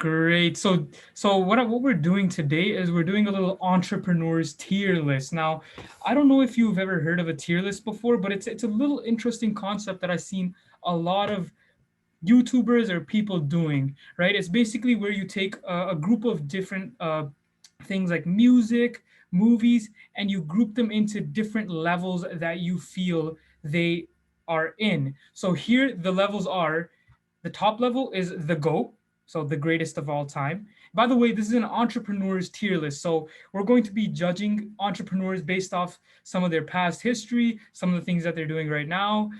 Great. So what we're doing today is we're doing a little entrepreneurs tier list. Now, I don't know if you've ever heard of a tier list before, but it's a little interesting concept that I've seen a lot of YouTubers or people doing, right? It's basically where you take a group of different things like music, movies, and you group them into different levels that you feel they are in. So here the levels are: the top level is the GOAT, so the greatest of all time. By the way, this is an entrepreneurs tier list. So we're going to be judging entrepreneurs based off some of their past history, some of the things that they're doing right now,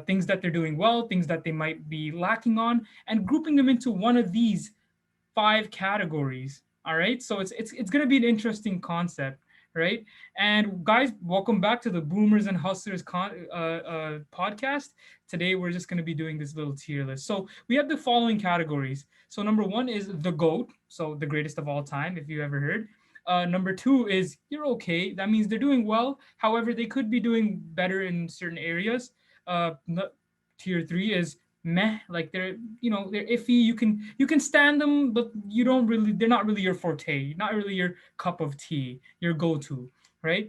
things that they're doing well, things that they might be lacking on, and grouping them into one of these five categories. All right, so it's going to be an interesting concept, right? And guys, welcome back to the Boomers and Hustlers podcast. Today we're just going to be doing this little tier list. So we have the following categories. So number one is the GOAT, so the greatest of all time, if you ever heard. Number two is you're okay. That means they're doing well. However, they could be doing better in certain areas. Tier three is meh, like they're iffy. You can stand them, but you don't really, they're not really your forte, not really your cup of tea, your go-to, right?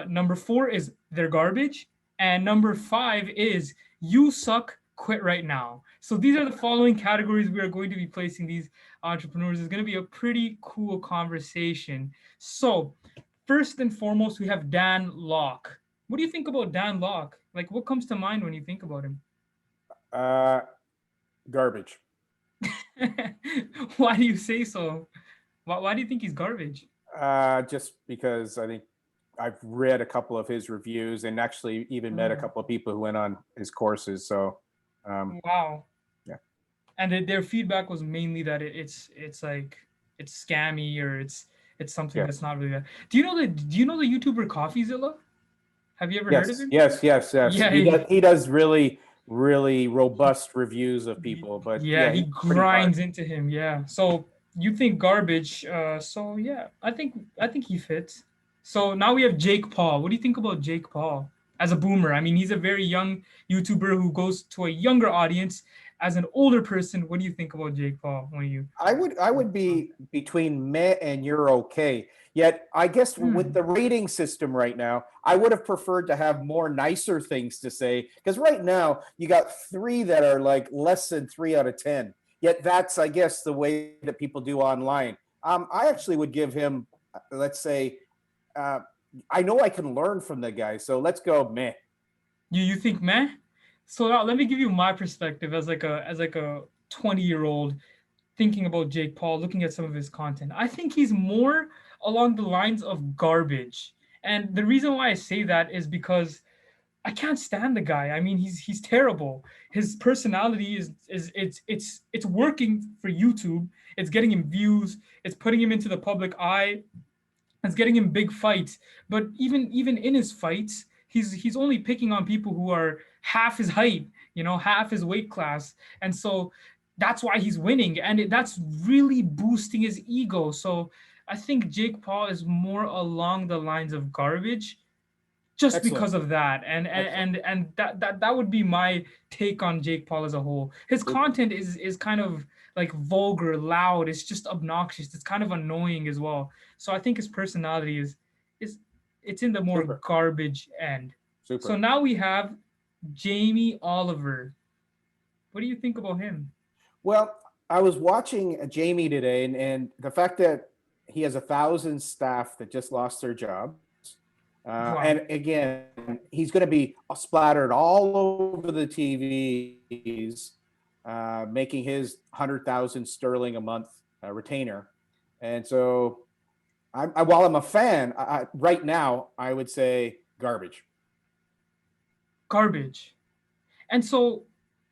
Number four is they're garbage, and number five is you suck, quit right now. So these are the following categories we are going to be placing these entrepreneurs. It's going to be a pretty cool conversation. So first and foremost, we have Dan Locke. What do you think about Dan Locke? Like, what comes to mind when you think about him? Uh, Garbage. Why do you say so? Why do you think he's garbage? Just because I think I've read a couple of his reviews and actually even met a Mm. couple of people who went on his courses. So, um, Wow. yeah. And their feedback was mainly that it's like it's scammy, or it's something that's Yes. not really that. Do you know the YouTuber CoffeeZilla? Have you ever heard of Yes. him? Yes. Yes. Yes. Yeah, He does really, really robust reviews of people, but yeah, yeah, he he's pretty grinds harsh. into him. Yeah. So you think garbage? So yeah, I think he fits. So now we have Jake Paul. What do you think about Jake Paul as a boomer? I mean, he's a very young YouTuber who goes to a younger audience. As an older person, what do you think about Jake Paul when you? I would be between meh and you're okay. Yet I guess with Hmm. the rating system right now, I would have preferred to have more nicer things to say because right now you got three that are like less than 3 out of 10. Yet that's I guess the way that people do online. I actually would give him, let's say, uh, I know I can learn from the guy, so let's go meh. You think meh? So now let me give you my perspective as like a 20-year-old thinking about Jake Paul, looking at some of his content. I think he's more along the lines of garbage. And the reason why I say that is because I can't stand the guy. I mean, he's terrible. His personality is it's working for YouTube. It's getting him views. It's putting him into the public eye. It's getting him big fights. But even in his fights, he's only picking on people who are half his height, half his weight class, and so that's why he's winning, and that's really boosting his ego. So I think Jake Paul is more along the lines of garbage just Excellent, because of that, and and excellent, and and that would be my take on Jake Paul as a whole. His super, content is kind of like vulgar, loud. It's just obnoxious. It's kind of annoying as well. So I think his personality is it's in the more super, garbage end. So super. now we have Jamie Oliver. What do you think about him? Well, I was watching Jamie today, and the fact that he has 1,000 staff that just lost their jobs, and Wow. again, he's going to be splattered all over the TVs, making his 100,000 sterling a month retainer. And so, while I'm a fan, right now I would say garbage. Garbage. And so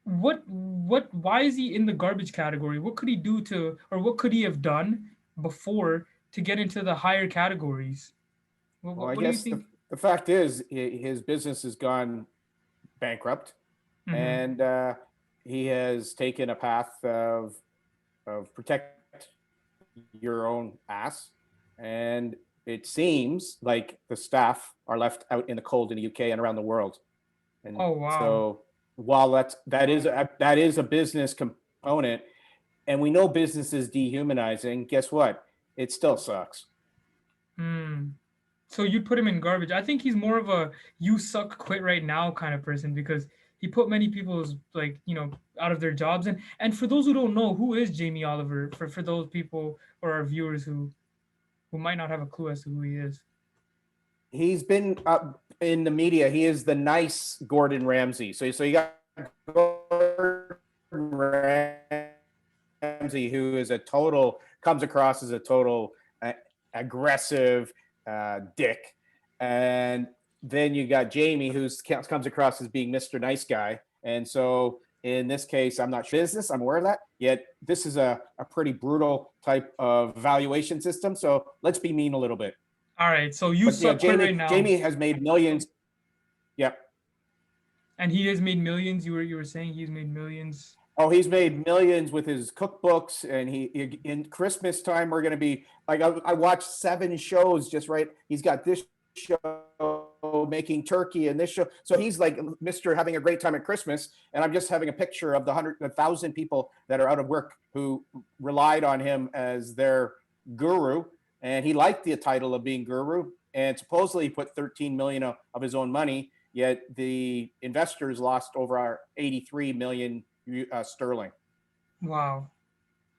why is he in the garbage category? What could he do to, or what could he have done before to get into the higher categories? What, Well, what, I what do you guess the think? the fact is his business has gone bankrupt, Mm-hmm. and he has taken a path of protect your own ass, and it seems like the staff are left out in the cold in the UK and around the world. And Oh wow. so, while that is a business component, and we know business is dehumanizing. Guess what? It still sucks. Hmm. So you'd put him in garbage. I think he's more of a "you suck, quit right now" kind of person because he put many people's like out of their jobs. And for those who don't know, who is Jamie Oliver? For those people or our viewers who might not have a clue as to who he is. He's been up in the media. He is the nice Gordon Ramsay. So you got Gordon Ramsay, who is a total comes across as a total aggressive dick, and then you got Jamie, who comes across as being Mr. Nice Guy. And so in this case, I'm not sure business. I'm aware of that. Yet this is a pretty brutal type of valuation system. So let's be mean a little bit. All right, so you But suck, quit right now, Jamie has made millions. Yep. and he has made millions. You were saying he's made millions. Oh, he's made millions with his cookbooks, and he in Christmas time we're going to be like I watched 7 shows just right. He's got this show making turkey and this show, so he's like Mr. having a great time at Christmas, and I'm just having a picture of the 1,000 people that are out of work who relied on him as their guru, and he liked the title of being guru, and supposedly he put 13 million of his own money, yet the investors lost over 83 million sterling. Wow.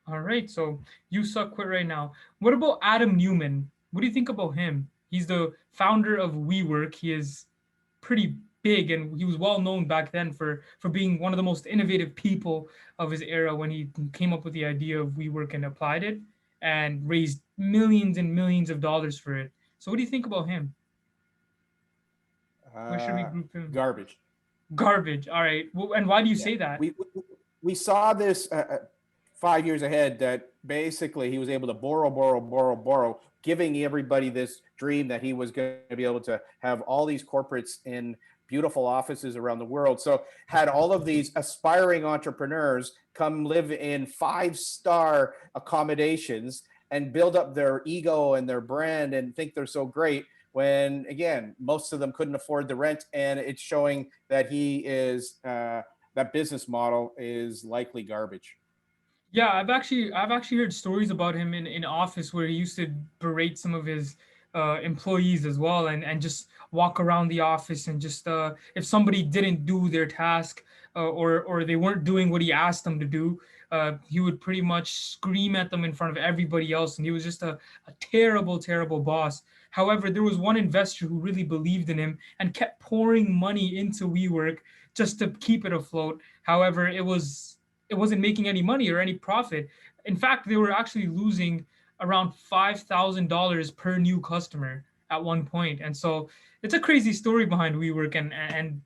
All right, so you suck, quit right now. What about Adam Newman? What do you think about him? He's the founder of WeWork. He is pretty big, and he was well known back then for being one of the most innovative people of his era when he came up with the idea of WeWork and applied it and raised millions and millions of dollars for it. So what do you think about him? Where should we group him? Garbage. Garbage. All right. Well, and why do you Yeah, say that? we saw this 5 years ahead that basically he was able to borrow, giving everybody this dream that he was going to be able to have all these corporates in beautiful offices around the world. So had all of these aspiring entrepreneurs come live in 5-star accommodations and build up their ego and their brand and think they're so great, when again most of them couldn't afford the rent, and it's showing that he is that business model is likely garbage. Yeah, I've actually heard stories about him in office where he used to berate some of his employees as well, and just walk around the office and just if somebody didn't do their task or they weren't doing what he asked them to do, he would pretty much scream at them in front of everybody else, and he was just a terrible, terrible boss. However, there was one investor who really believed in him and kept pouring money into WeWork just to keep it afloat. However, it wasn't making any money or any profit. In fact, they were actually losing around $5,000 per new customer at one point. And so it's a crazy story behind WeWork, and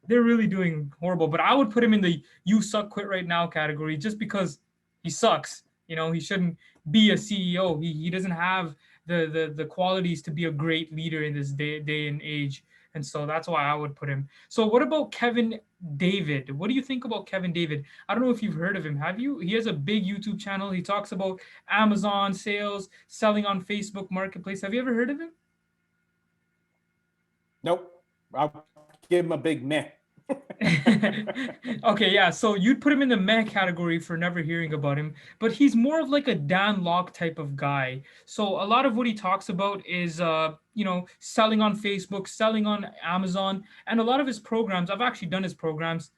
they're really doing horrible. But I would put him in the "you suck, quit right now" category just because he sucks. He shouldn't be a CEO. He doesn't have the qualities to be a great leader in this day and age. And so that's why I would put him. So what about Kevin David? What do you think about Kevin David? I don't know if you've heard of him. Have you? He has a big YouTube channel. He talks about Amazon sales, selling on Facebook Marketplace. Have you ever heard of him? Nope. I'll give him a big meh. Okay, yeah. So you'd put him in the meh category for never hearing about him, but he's more of like a Dan Locke type of guy. So a lot of what he talks about is, selling on Facebook, selling on Amazon, and a lot of his programs. I've actually done his programs.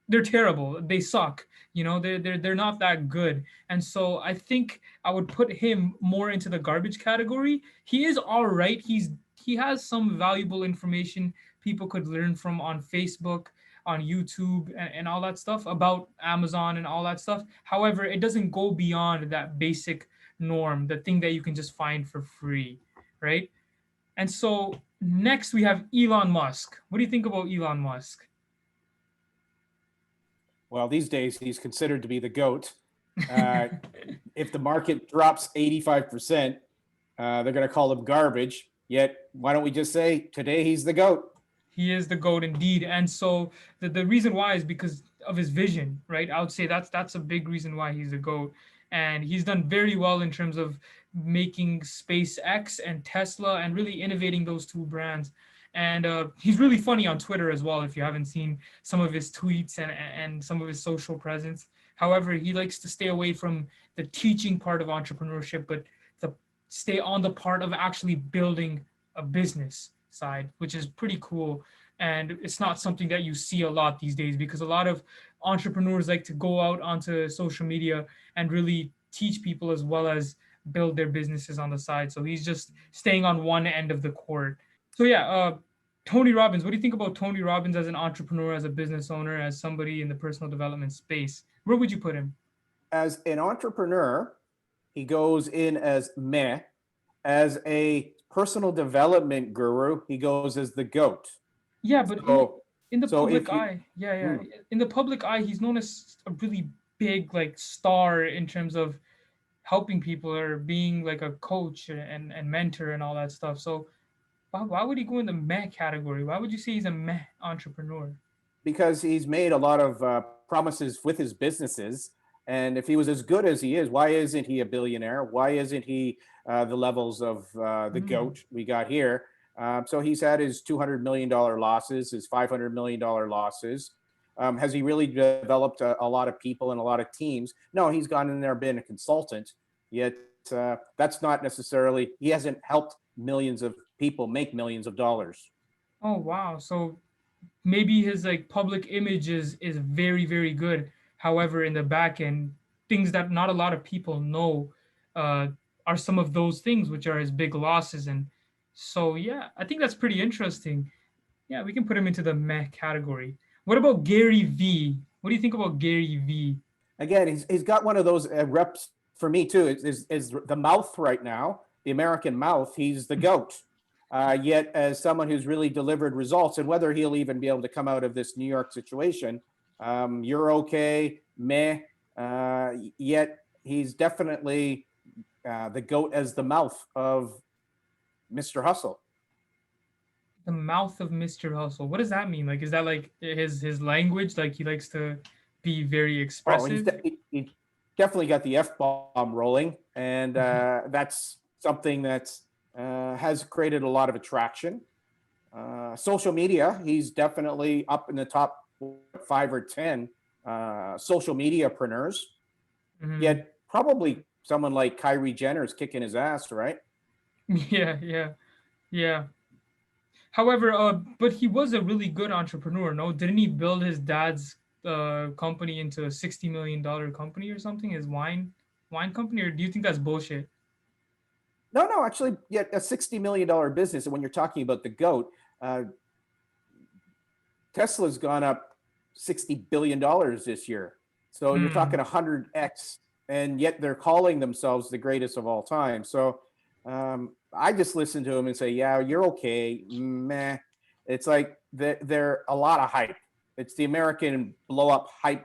They're terrible. They suck. They're not that good. And so I think I would put him more into the garbage category. He is all right. He has some valuable information people could learn from on Facebook, on YouTube, and all that stuff about Amazon and all that stuff. However, it doesn't go beyond that basic norm, the thing that you can just find for free, right? And so next we have Elon Musk. What do you think about Elon Musk? Well, these days he's considered to be the GOAT. Uh, if the market drops 85%, they're going to call him garbage. Yet, why don't we just say today he's the GOAT? He is the GOAT indeed. And so the reason why is because of his vision, right? I would say that's a big reason why he's the GOAT. And he's done very well in terms of making SpaceX and Tesla and really innovating those two brands. And he's really funny on Twitter as well, if you haven't seen some of his tweets and some of his social presence. However, he likes to stay away from the teaching part of entrepreneurship, but the stay on the part of actually building a business side, which is pretty cool. And it's not something that you see a lot these days, because a lot of entrepreneurs like to go out onto social media and really teach people as well as build their businesses on the side. So he's just staying on one end of the court. So yeah, Tony Robbins. What do you think about Tony Robbins as an entrepreneur, as a business owner, as somebody in the personal development space? Where would you put him? As an entrepreneur, he goes in as meh. As a personal development guru, he goes as the goat. Yeah, but So, in the so public if you, eye, yeah, hmm, yeah, in the public eye, he's known as a really big like star in terms of helping people or being like a coach and mentor and all that stuff. So why would he go in the meh category? Why would you say he's a meh entrepreneur? because he's made a lot of promises with his businesses. And if he was as good as he is, why isn't he a billionaire? Why isn't he the levels of the Mm. goat we got here? So he's had his $200 million losses, his $500 million losses. Has he really developed a lot of people and a lot of teams? No, he's gone in there, been a consultant. Yet that's not necessarily, he hasn't helped millions of people make millions of dollars. Oh wow. So maybe his like public image is very good. However, in the back end, things that not a lot of people know uh, are some of those things, which are his big losses. And so yeah, I think that's pretty interesting. Yeah, we can put him into the meh category. What about Gary V? What do you think about Gary V? Again, he's got one of those reps for me too. Is the mouth right now, the American mouth? He's the goat. Yet, as someone who's really delivered results, and whether he'll even be able to come out of this New York situation, you're okay, meh. Yet he's definitely the goat as the mouth of Mr. Hustle. The mouth of Mr. Hustle. What does that mean? Like, is that like his language? Like he likes to be very Oh, expressive? he definitely got the F bomb rolling, and that's something that has created a lot of attraction. Social media, he's definitely up in the top 5 or 10 social mediapreneurs. Mm-hmm. Yet probably someone like Kyrie Jenner is kicking his ass, right? Yeah, yeah, yeah. However, but he was a really good entrepreneur. No, didn't he build his dad's company into a $60 million company or something? His wine company, or do you think that's bullshit? No, no, actually, yeah, a $60 million business. And when you're talking about the goat, uh, Tesla's gone up $60 billion this year. So you're Hmm. talking 100x, and yet they're calling themselves the greatest of all time. So I just listen to them and say, yeah, you're okay. Meh. It's like they're a lot of hype. It's the American blow up hype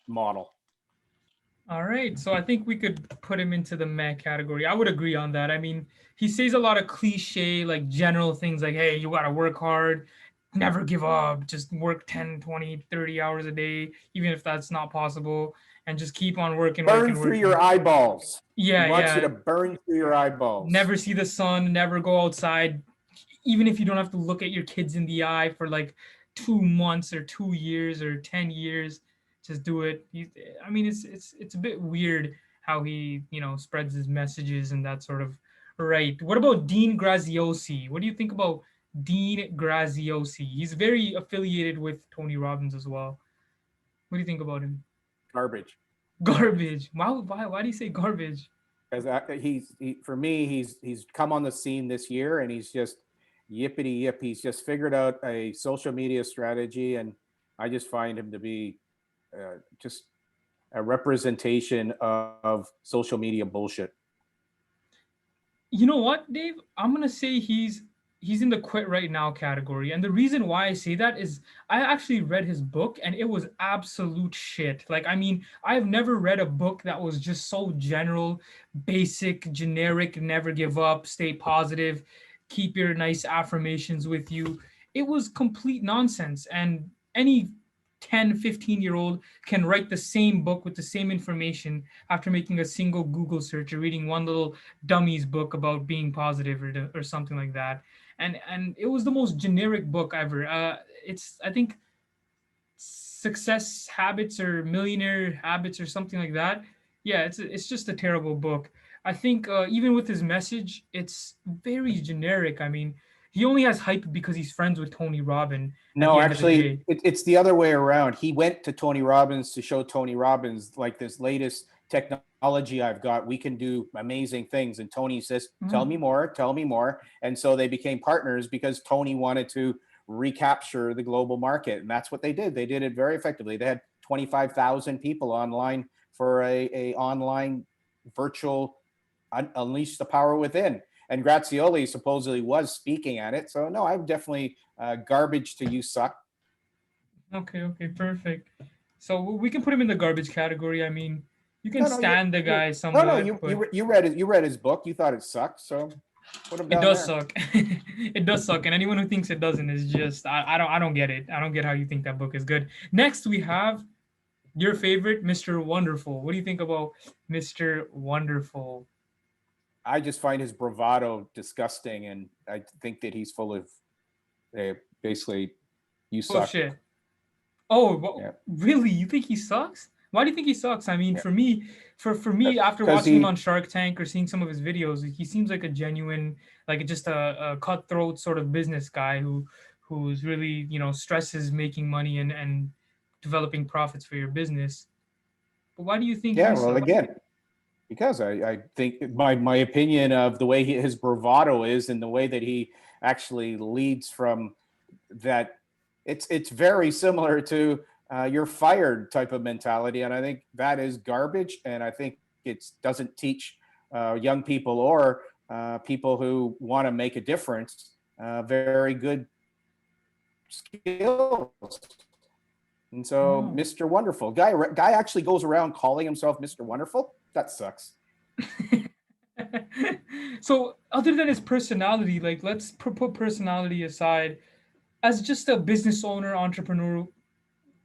model. All right, so I think we could put him into the meh category. I would agree on that. I mean, he says a lot of cliche, like general things like, hey, you got to work hard, never give up, just work 10, 20, 30 hours a day, even if that's not possible, and just keep on working, Burn working, through working. your eyeballs. He Yeah, wants you yeah. to burn through your eyeballs. Never see the sun, never go outside, even if you don't have to look at your kids in the eye for like 2 months or 2 years or 10 years, just do it. I mean, it's a bit weird how he spreads his messages and that sort of. Right. What about Dean Graziosi? What do you think about Dean Graziosi? He's very affiliated with Tony Robbins as well. What do you think about him? Garbage. Garbage. Why do you say garbage? Because for me, he's come on the scene this year, and he's just yippity yip. He's just figured out a social media strategy, and I just find him to be just a representation of social media bullshit. You know what, Dave? I'm gonna say he's in the quit right now category. And the reason why I say that is I actually read his book and it was absolute shit. Like, I mean, I've never read a book that was just so general, basic, generic, never give up, stay positive, keep your nice affirmations with you. It was complete nonsense. And any 10, 15-year-old can write the same book with the same information after making a single Google search or reading one little dummy's book about being positive or something like that. And it was the most generic book ever. It's I think success habits or millionaire habits or something like that. Yeah, it's just a terrible book. I think even with his message, it's very generic. I mean, he only has hype because he's friends with Tony Robbins at No, the end of the actually, day. it's the other way around. He went to Tony Robbins to show Tony Robbins, like, this latest technology I've got. We can do amazing things. And Tony says, tell Mm. me more, tell me more. And so they became partners because Tony wanted to recapture the global market. And that's what they did. They did it very effectively. They had 25,000 people online for a online virtual Unleash the Power Within. And Grazioli supposedly was speaking at it. So no, I'm definitely garbage to you suck. Okay, okay, perfect. So we can put him in the garbage category. I mean, you can No, no, stand the you guy no, no, somewhat, but you read his book. You thought it sucked, so put him it down does there. suck. It does suck, and anyone who thinks it doesn't is just I don't get it. I don't get how you think that book is good. Next, we have your favorite, Mr. Wonderful. What do you think about Mr. Wonderful? I just find his bravado disgusting, and I think that he's full of basically you Oh suck. shit. Oh, Yeah, really? You think he sucks? Why do you think he sucks? I mean, yeah, for me, after because watching him on he Shark Tank or seeing some of his videos, he seems like a genuine, like just a cutthroat sort of business guy who's really stresses making money and developing profits for your business. But why do you think yeah. he Well, sucks? again, because I think my opinion of the way his bravado is and the way that he actually leads from that, it's very similar to you're fired type of mentality, and I think that is garbage. And I think it doesn't teach young people or people who want to make a difference very good skills. And so, Oh. Mr. Wonderful guy actually goes around calling himself Mr. Wonderful. That sucks. So, other than his personality, like let's put personality aside, as just a business owner, entrepreneur,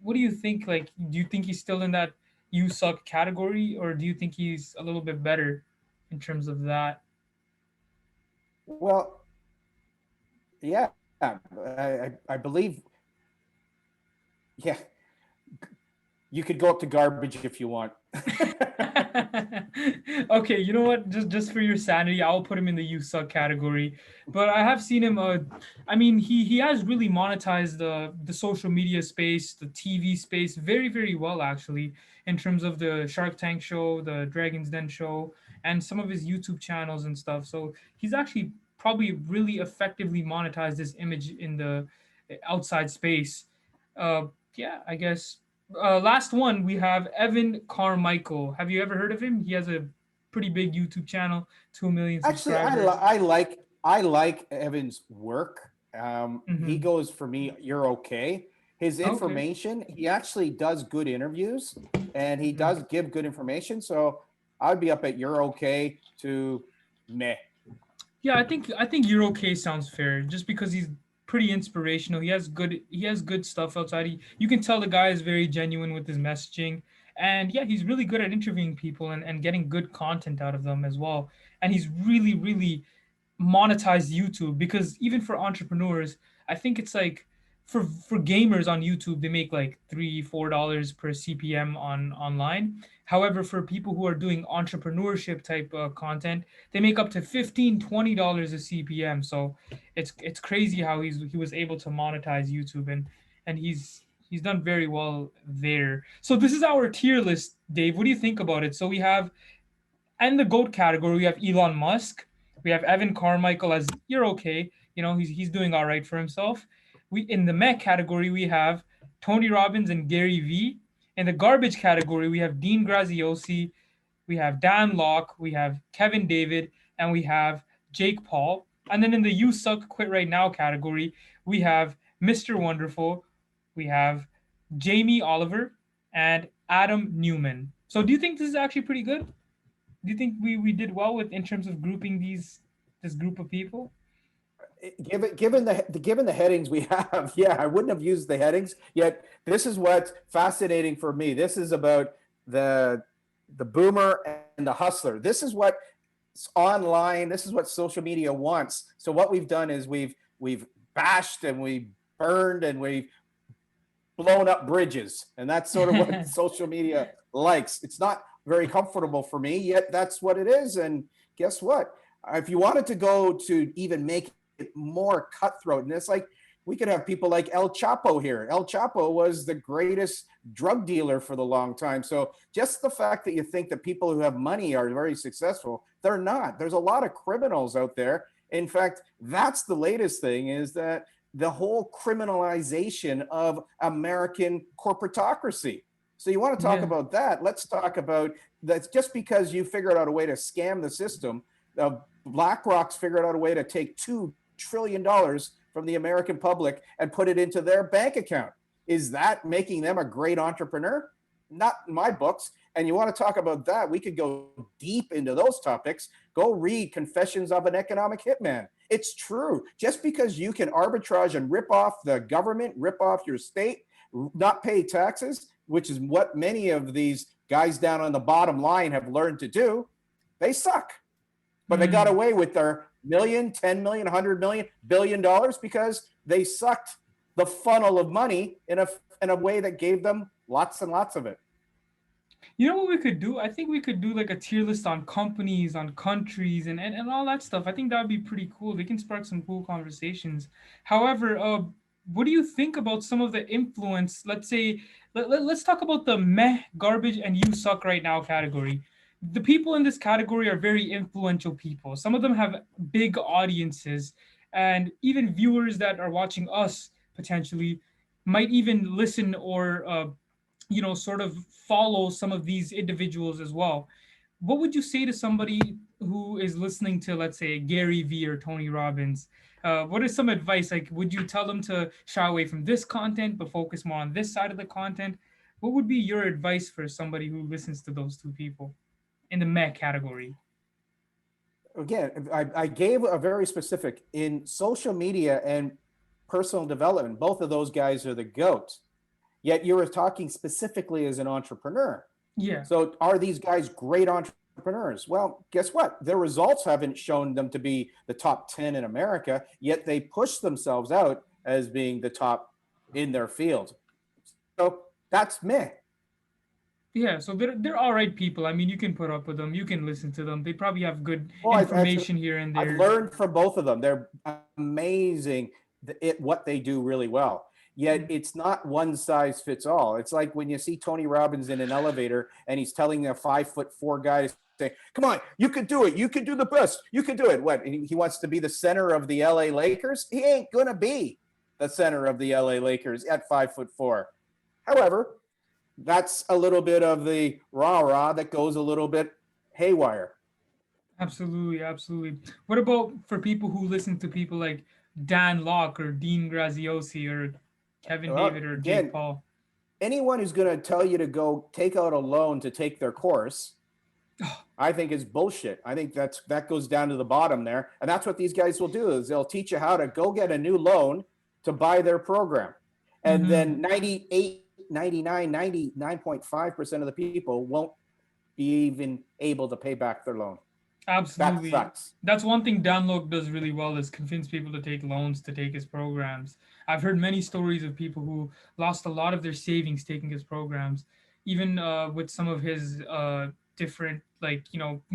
what do you think? Like, do you think he's still in that you suck category, or do you think he's a little bit better in terms of that? Well, yeah, I believe, yeah, you could go up to garbage if you want. Okay, you know what? Just for your sanity, I'll put him in the you suck category. But I have seen him. I mean, he has really monetized the social media space, the TV space, very well actually. In terms of the Shark Tank show, the Dragon's Den show, and some of his YouTube channels and stuff. So he's actually probably really effectively monetized this image in the outside space. Uh, yeah, I guess last one we have Evan Carmichael. Have you ever heard of him? He has a pretty big YouTube channel, 2 million Actually, subscribers. I like Evan's work. He Hmm. goes for me. You're okay. His Okay. information, he actually does good interviews, and he Mhm. does give good information. So I'd be up at you're okay to meh. Yeah, I think You're Okay sounds fair, just because he's pretty inspirational. He has good stuff outside. You can tell the guy is very genuine with his messaging, and yeah, he's really good at interviewing people and getting good content out of them as well. And he's really monetize YouTube, because even for entrepreneurs, I think it's like for gamers on YouTube, they make like $3-4 per CPM on online. However, for people who are doing entrepreneurship type content, they make up to $15-20 a CPM. So it's crazy how he was able to monetize YouTube, and he's done very well there. So this is our tier list, Dave. What do you think about it? So we have, and the GOAT category, we have Elon Musk. We have Evan Carmichael as you're okay. He's doing all right for himself. We In the mech category, we have Tony Robbins and Gary Vee. In the garbage category, we have Dean Graziosi, we have Dan Locke, we have Kevin David, and we have Jake Paul. And then in the You Suck Quit Right Now category, we have Mr. Wonderful, we have Jamie Oliver, and Adam Newman. So do you think this is actually pretty good? Do you think we did well with in terms of grouping this group of people? Given the headings we have, yeah, I wouldn't have used the headings. Yet this is what's fascinating for me. This is about the the boomer and the hustler. This is what online. This is what social media wants. So what we've done is we've bashed and we burned and we blown up bridges. And that's sort of what social media likes. It's not very comfortable for me, yet that's what it is. And guess what? If you wanted to go to even make it more cutthroat, and it's like we could have people like El Chapo here. El Chapo was the greatest drug dealer for the long time. So just the fact that you think that people who have money are very successful, they're not. There's a lot of criminals out there. In fact, that's the latest thing, is that the whole criminalization of American corporatocracy. So you want to talk Yeah. about that? Let's talk about that. Just because you figured out a way to scam the system, BlackRock's figured out a way to take $2 trillion from the American public and put it into their bank account. Is that making them a great entrepreneur? Not in my books. And you want to talk about that? We could go deep into those topics. Go read Confessions of an Economic Hitman. It's true. Just because you can arbitrage and rip off the government, rip off your state, not pay taxes, which is what many of these guys down on the bottom line have learned to do, they suck. But they got Mm. away with their million, 10 million, 100 million, $1 billion because they sucked the funnel of money in a way that gave them lots and lots of it. You know what we could do? I think we could do like a tier list on companies, on countries, and all that stuff. I think that would be pretty cool. They can spark some cool conversations. However, what do you think about some of the influence? Let's say, let's talk about the meh, garbage, and you suck right now category. The people in this category are very influential people. Some of them have big audiences, and even viewers that are watching us potentially might even listen or sort of follow some of these individuals as well. What would you say to somebody who is listening to, let's say, Gary Vee or Tony Robbins? What is some advice? Like, would you tell them to shy away from this content but focus more on this side of the content? What would be your advice for somebody who listens to those two people in the meh category? Again, I gave a very specific in social media and personal development. Both of those guys are the goats. Yet you were talking specifically as an entrepreneur. Yeah. So are these guys great entrepreneurs? Well, guess what? Their results haven't shown them to be the top 10 in America, yet they push themselves out as being the top in their field. So that's me. Yeah, so they're all right people. I mean, you can put up with them, you can listen to them. They probably have good Well, information here and I've there. learned from both of them. They're amazing at what they do really well. Yet it's not one size fits all. It's like when you see Tony Robbins in an elevator and he's telling a 5'4" guy to say, "Come on, you can do it. You can do the best. You can do it." What? He wants to be the center of the LA Lakers? He ain't gonna be the center of the LA Lakers at 5'4". However, that's a little bit of the rah-rah that goes a little bit haywire. Absolutely, absolutely. What about for people who listen to people like Dan Locke or Dean Graziosi or Kevin Well, David or Jake again, Paul? anyone who's going to tell you to go take out a loan to take their course, I think is bullshit. I think that goes down to the bottom there, and that's what these guys will do is they'll teach you how to go get a new loan to buy their program, and Mm-hmm. then 98, 99, 99.5% of the people won't be even able to pay back their loan. That Absolutely. sucks. That's one thing Dan Lok does really well is convince people to take loans to take his programs. I've heard many stories of people who lost a lot of their savings taking his programs, even with some of his different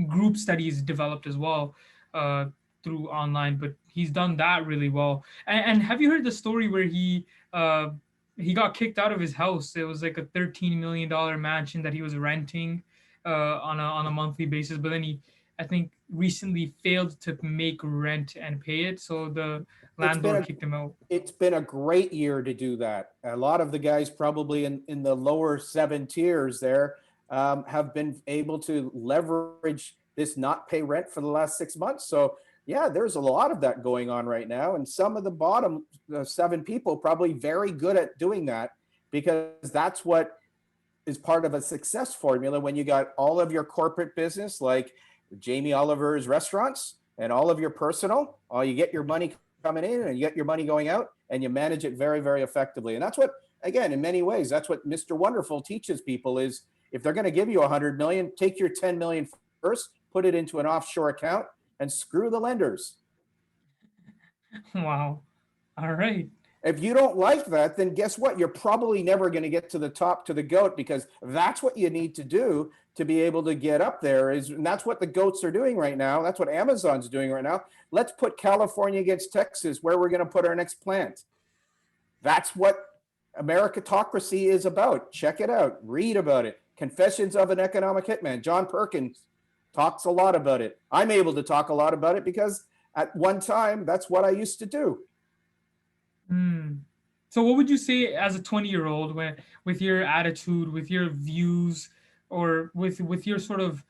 groups that he's developed as well uh, through online. But he's done that really well. And have you heard the story where he got kicked out of his house? It was like a $13 million mansion that he was renting on a monthly basis, but then he I think recently failed to make rent and pay it, so the It's been landlord a kicked him out. it's been a great year to do that. A lot of the guys probably in the lower seven tiers there have been able to leverage this not pay rent for the last 6 months. So yeah, there's a lot of that going on right now, and some of the bottom seven people probably very good at doing that because that's what is part of a success formula when you got all of your corporate business like Jamie Oliver's restaurants and all of your personal, all you get your money coming in and you get your money going out and you manage it very, very effectively. And that's what, again, in many ways, that's what Mr. Wonderful teaches people is if they're going to give you 100 million, take your 10 million first, put it into an offshore account and screw the lenders. Wow. All right. If you don't like that, then guess what? You're probably never going to get to the top, to the goat, because that's what you need to do to be able to get up there. And that's what the goats are doing right now. That's what Amazon's doing right now. Let's put California against Texas, where we're going to put our next plant. That's what Americatocracy is about. Check it out. Read about it. Confessions of an Economic Hitman. John Perkins talks a lot about it. I'm able to talk a lot about it because at one time, that's what I used to do. Hmm. So what would you say as a 20-year-old, when with your attitude, with your views, or with your sort of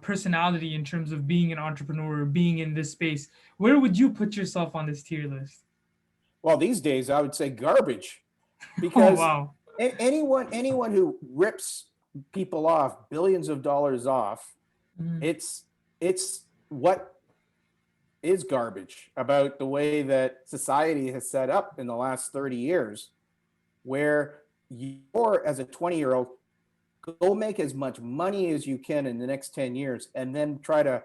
personality in terms of being an entrepreneur, being in this space, where would you put yourself on this tier list? Well, these days, I would say garbage, Oh because wow. anyone who rips people off billions of dollars off, Mm, it's what is garbage about the way that society has set up in the last 30 years, where you're, as a 20-year-old, go make as much money as you can in the next 10 years and then try to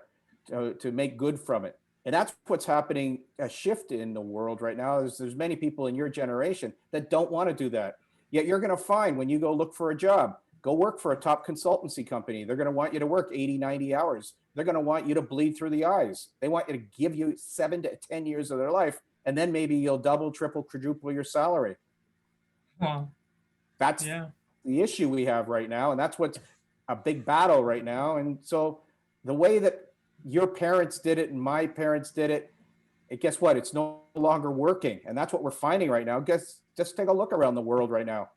make good from it. And that's what's happening, a shift in the world right now. There's many people in your generation that don't want to do that. Yet you're going to find, when you go look for a job, go work for a top consultancy company, they're going to want you to work 80, 90 hours. They're going to want you to bleed through the eyes. They want you to give you 7 to 10 years of their life, and then maybe you'll double, triple, quadruple your salary. wow. That's Yeah. the issue we have right now, and that's what's a big battle right now. And so the way that your parents did it and my parents did it, guess what? It's no longer working, and that's what we're finding right now. Guess just take a look around the world right now.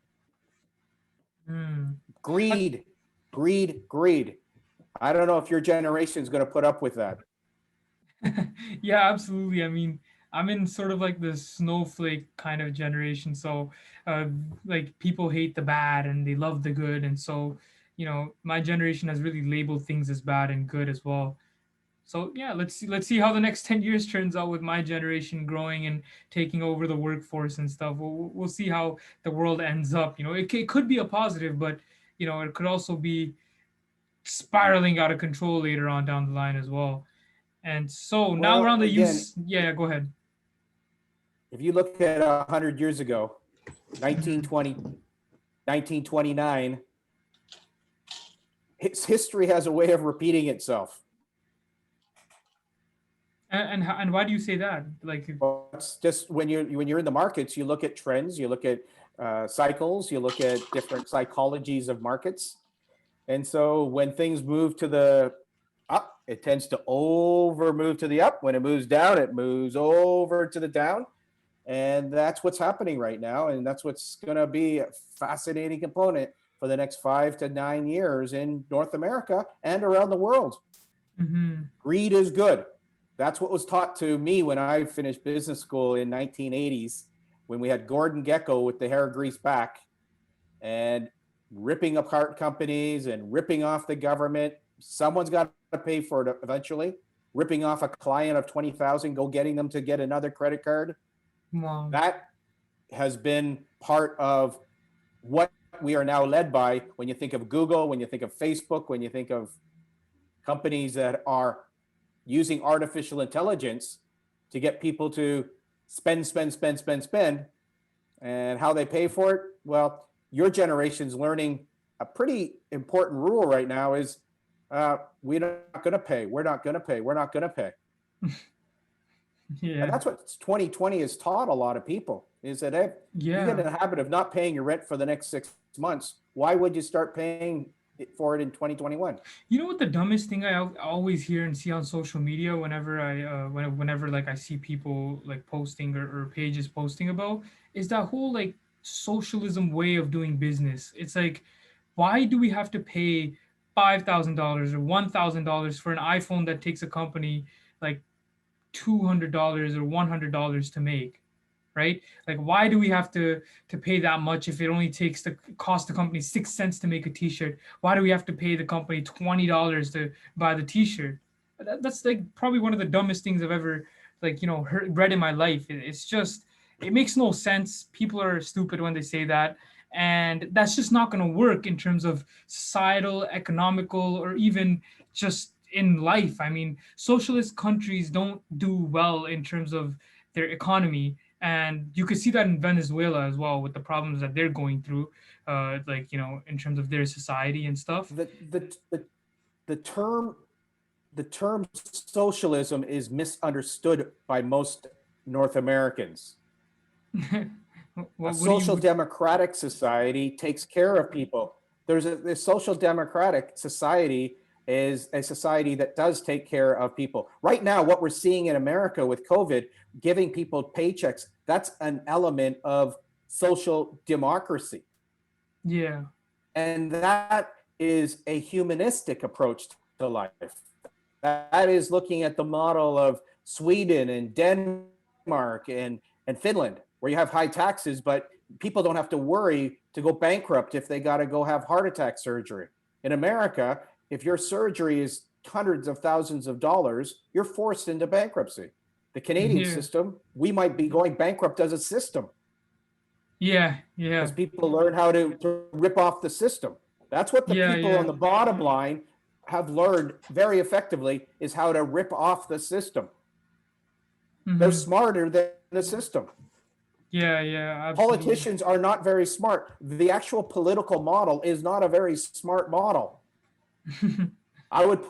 Mm. Greed, greed, greed. I don't know if your generation is going to put up with that. Yeah, absolutely. I mean, I'm in sort of like the snowflake kind of generation. So, uh, like people hate the bad and they love the good. And so, my generation has really labeled things as bad and good as well. So yeah, let's see how the next 10 years turns out with my generation growing and taking over the workforce and stuff. We'll see how the world ends up. It could be a positive, but it could also be spiraling out of control later on down the line as well. And so now we're Well, on the again, use. Yeah, go ahead. if you look at 100 years ago, 1920, 1929, history has a way of repeating itself. And why do you say that? Like, Well, it's just when you're in the markets, you look at trends, you look at cycles, you look at different psychologies of markets. And so when things move to the up, it tends to over move to the up. When it moves down, it moves over to the down. And that's what's happening right now. And that's what's going to be a fascinating component for the next 5 to 9 years in North America and around the world. mhm. Greed is good. That's what was taught to me when I finished business school in 1980s, when we had Gordon Gecko with the hair greased back and ripping apart companies and ripping off the government. Someone's got to pay for it eventually. Ripping off a client of 20,000, go getting them to get another credit card. Wow. That has been part of what we are now led by when you think of Google, when you think of Facebook, when you think of companies that are using artificial intelligence to get people to spend, spend, spend, spend, spend. And how they pay for it, well, your generation's learning a pretty important rule right now is we're not going to pay. We're not going to pay. We're not going to pay. And Yeah. that's what 2020 has taught a lot of people is that if you get Yeah. in the habit of not paying your rent for the next 6 months, why would you start paying for it in 2021? You know what the dumbest thing I always hear and see on social media whenever whenever like I see people like posting or pages posting about is that whole like socialism way of doing business. It's like, why do we have to pay $5,000 or $1,000 for an iPhone that takes a company like $200 or $100 to make? Right? Like, why do we have to pay that much if it only takes the cost the company 6 cents to make a T-shirt? Why do we have to pay the company $20 to buy the T-shirt? That's like probably one of the dumbest things I've ever read in my life. It's just it makes no sense. People are stupid when they say that, and that's just not going to work in terms of societal, economical, or even just in life. I mean, socialist countries don't do well in terms of their economy, And you could see that in Venezuela as well with the problems that they're going through, like in terms of their society and stuff. The the the, the term the term socialism is misunderstood by most North Americans. A What do social you? democratic society takes care of people. The social democratic society is a society that does take care of people. Right now, what we're seeing in America with COVID, giving people paychecks, that's an element of social democracy. Yeah, And that is a humanistic approach to life. That is looking at the model of Sweden and Denmark and Finland, where you have high taxes, but people don't have to worry to go bankrupt if they got to go have heart attack surgery. In America, if your surgery is hundreds of thousands of dollars, you're forced into bankruptcy. The Canadian yeah, system, we might be going bankrupt as a system yeah, yeah, because people learn how to rip off the system. That's what the yeah, people yeah. on the bottom line have learned very effectively is how to rip off the system. They're Mm-hmm. smarter than the system. Yeah, yeah, absolutely. Politicians are not very smart. The actual political model is not a very smart model. I would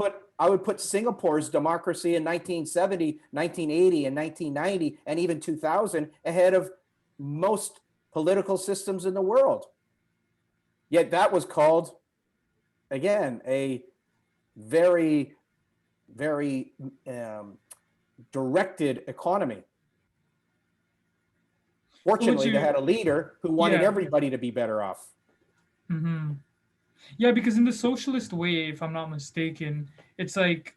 put Singapore's democracy in 1970, 1980, and 1990, and even 2000 ahead of most political systems in the world. Yet that was called, again, a very, very directed economy. Well, would Fortunately, they you? had a leader who wanted Yeah. everybody to be better off. Mm-hmm. Yeah, because in the socialist way, if I'm not mistaken, it's like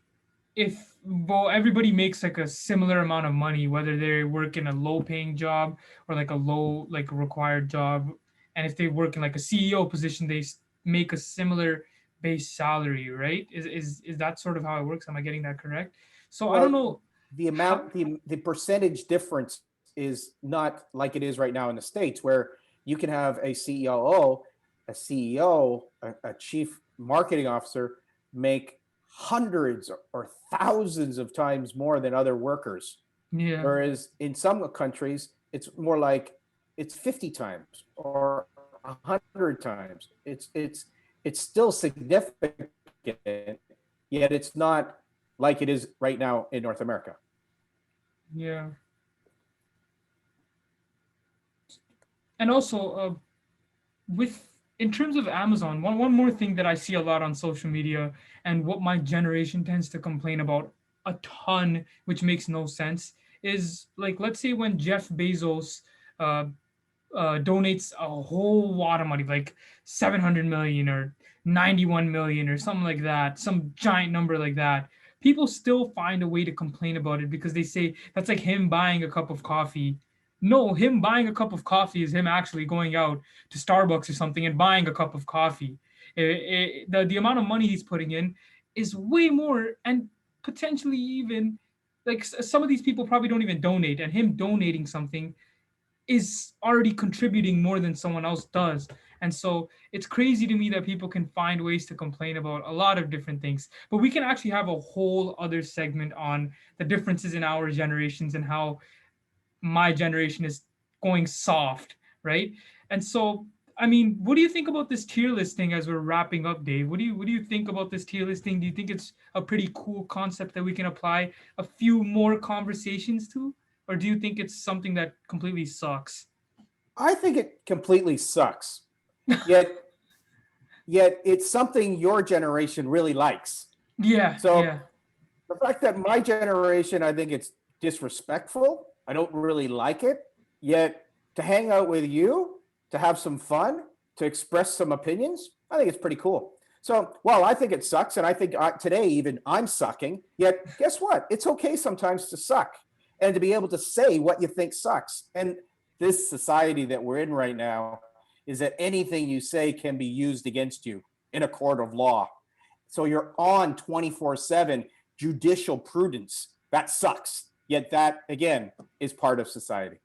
if well everybody makes like a similar amount of money, whether they work in a low paying job or like a low like required job, and if they work in like a CEO position, they make a similar base salary, right? Is that sort of how it works? Am I getting that correct? So I don't Well, know the how. amount, the percentage difference is not like it is right now in the States, where you can have a COO, a CEO, a chief marketing officer make hundreds or thousands of times more than other workers. Yeah. Whereas in some countries, it's more like it's 50 times or 100 times. It's still significant, yet it's not like it is right now in North America. Yeah. And also, with in terms of Amazon, one more thing that I see a lot on social media and what my generation tends to complain about a ton, which makes no sense, is like let's say when Jeff Bezos uh, donates a whole lot of money, like 700 million or 91 million or something like that, some giant number like that. People still find a way to complain about it because they say that's like him buying a cup of coffee. No, him buying a cup of coffee is him actually going out to Starbucks or something and buying a cup of coffee. The amount of money he's putting in is way more, and potentially even like some of these people probably don't even donate, and him donating something is already contributing more than someone else does. And so it's crazy to me that people can find ways to complain about a lot of different things. But we can actually have a whole other segment on the differences in our generations and how my generation is going soft, right? And so I mean, what do you think about this tier list thing as we're wrapping up, Dave? What do you think about this tier list thing? Do you think it's a pretty cool concept that we can apply a few more conversations to? Or do you think it's something that completely sucks? I think it completely sucks. Yet, yet it's something your generation really likes. Yeah, So yeah. the fact that my generation, I think it's disrespectful. I don't really like it. Yet to hang out with you, to have some fun, to express some opinions, I think it's pretty cool. So, well, I think it sucks. And I think today, even I'm sucking. Yet, guess what? It's okay sometimes to suck and to be able to say what you think sucks. And this society that we're in right now is that anything you say can be used against you in a court of law. So you're on 24/7 judicial prudence. That sucks. Yet that, again, is part of society.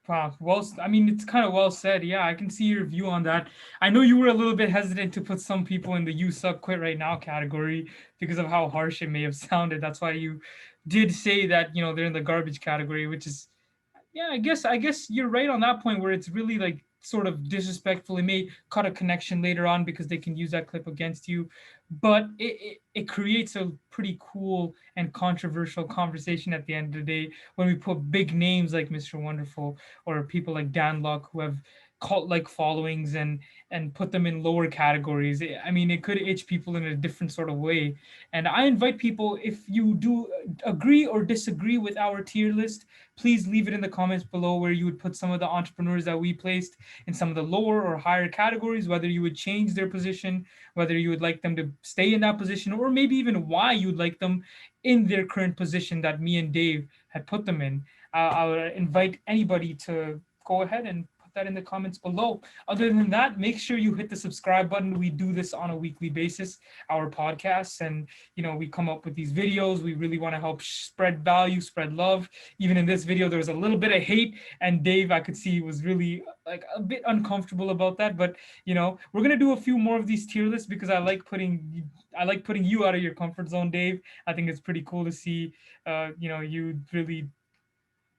Wow. Well, I mean, it's kind of well said. Yeah, I can see your view on that. I know you were a little bit hesitant to put some people in the "you suck, quit right now" category because of how harsh it may have sounded. That's why you did say that they're in the garbage category, which is Yeah, I guess you're right on that point where it's really like sort of disrespectful. It may cut a connection later on because they can use that clip against you, but it creates a pretty cool and controversial conversation at the end of the day when we put big names like Mr. Wonderful or people like Dan Luck who have cult like followings and put them in lower categories. I mean, it could itch people in a different sort of way. And I invite people, if you do agree or disagree with our tier list, please leave it in the comments below where you would put some of the entrepreneurs that we placed in some of the lower or higher categories, whether you would change their position, whether you would like them to stay in that position, or maybe even why you'd like them in their current position that me and Dave had put them in. I would invite anybody to go ahead and put that in the comments below. Other than that, make sure you hit the subscribe button. We do this on a weekly basis, our podcasts, and we come up with these videos. We really want to help spread value, spread love. Even in this video, there was a little bit of hate, and Dave, I could see, was really like a bit uncomfortable about that. But we're gonna do a few more of these tier lists because I like putting you out of your comfort zone, Dave. I think it's pretty cool to see, you really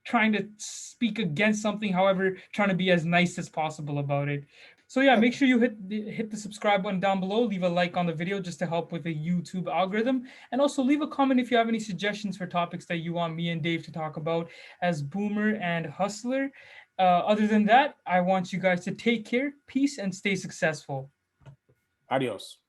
trying to speak against something, however, trying to be as nice as possible about it. So yeah, make sure you hit the subscribe button down below, leave a like on the video just to help with the YouTube algorithm, and also leave a comment if you have any suggestions for topics that you want me and Dave to talk about as Boomer and Hustler. Other than that, I want you guys to take care, peace, and stay successful. Adios.